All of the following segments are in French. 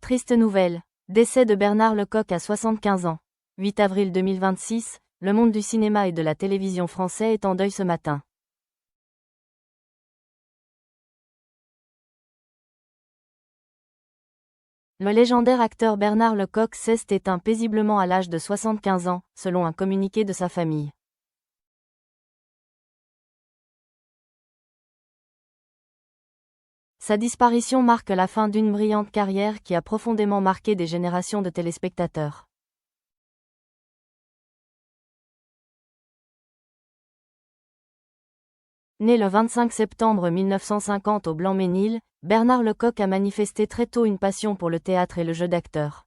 Triste nouvelle. Décès de Bernard Lecoq à 75 ans. 8 avril 2026, le monde du cinéma et de la télévision français est en deuil ce matin. Le légendaire acteur Bernard Lecoq s'est éteint paisiblement à l'âge de 75 ans, selon un communiqué de sa famille. Sa disparition marque la fin d'une brillante carrière qui a profondément marqué des générations de téléspectateurs. Né le 25 septembre 1950 au Blanc-Mesnil, Bernard Lecoq a manifesté très tôt une passion pour le théâtre et le jeu d'acteur.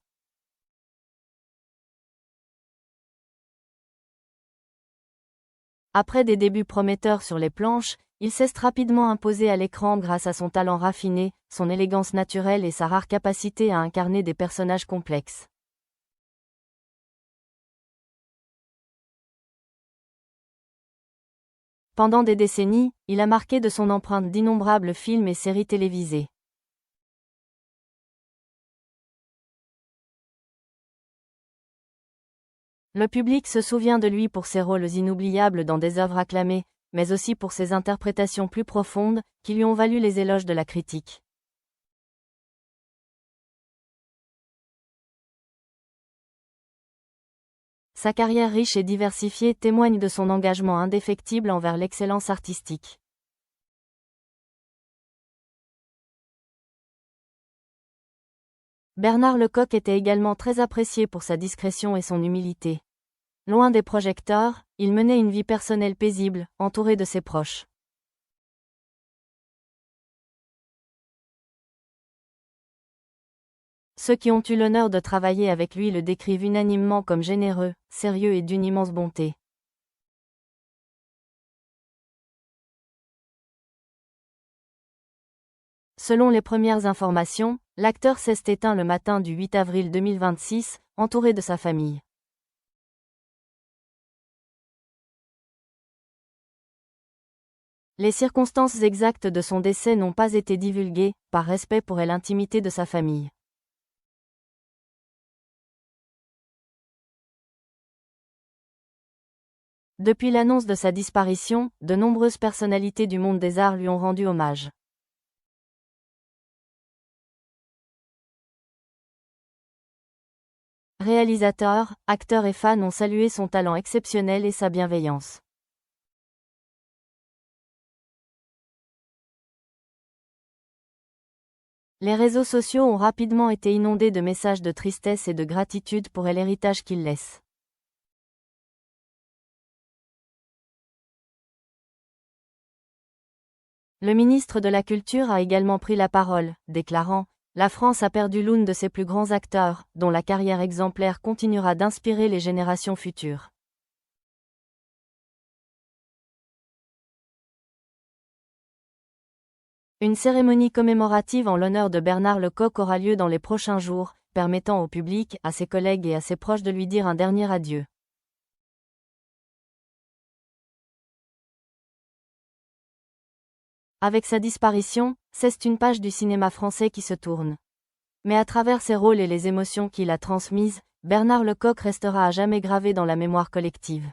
Après des débuts prometteurs sur les planches, il s'est rapidement imposé à l'écran grâce à son talent raffiné, son élégance naturelle et sa rare capacité à incarner des personnages complexes. Pendant des décennies, il a marqué de son empreinte d'innombrables films et séries télévisées. Le public se souvient de lui pour ses rôles inoubliables dans des œuvres acclamées, mais aussi pour ses interprétations plus profondes, qui lui ont valu les éloges de la critique. Sa carrière riche et diversifiée témoigne de son engagement indéfectible envers l'excellence artistique. Bernard Lecoq était également très apprécié pour sa discrétion et son humilité. Loin des projecteurs, il menait une vie personnelle paisible, entouré de ses proches. Ceux qui ont eu l'honneur de travailler avec lui le décrivent unanimement comme généreux, sérieux et d'une immense bonté. Selon les premières informations, l'acteur s'est éteint le matin du 8 avril 2026, entouré de sa famille. Les circonstances exactes de son décès n'ont pas été divulguées, par respect pour l'intimité de sa famille. Depuis l'annonce de sa disparition, de nombreuses personnalités du monde des arts lui ont rendu hommage. Réalisateurs, acteurs et fans ont salué son talent exceptionnel et sa bienveillance. Les réseaux sociaux ont rapidement été inondés de messages de tristesse et de gratitude pour l'héritage qu'il laisse. Le ministre de la Culture a également pris la parole, déclarant « La France a perdu l'un de ses plus grands acteurs, dont la carrière exemplaire continuera d'inspirer les générations futures. » Une cérémonie commémorative en l'honneur de Bernard Lecoq aura lieu dans les prochains jours, permettant au public, à ses collègues et à ses proches de lui dire un dernier adieu. Avec sa disparition, c'est une page du cinéma français qui se tourne. Mais à travers ses rôles et les émotions qu'il a transmises, Bernard Lecoq restera à jamais gravé dans la mémoire collective.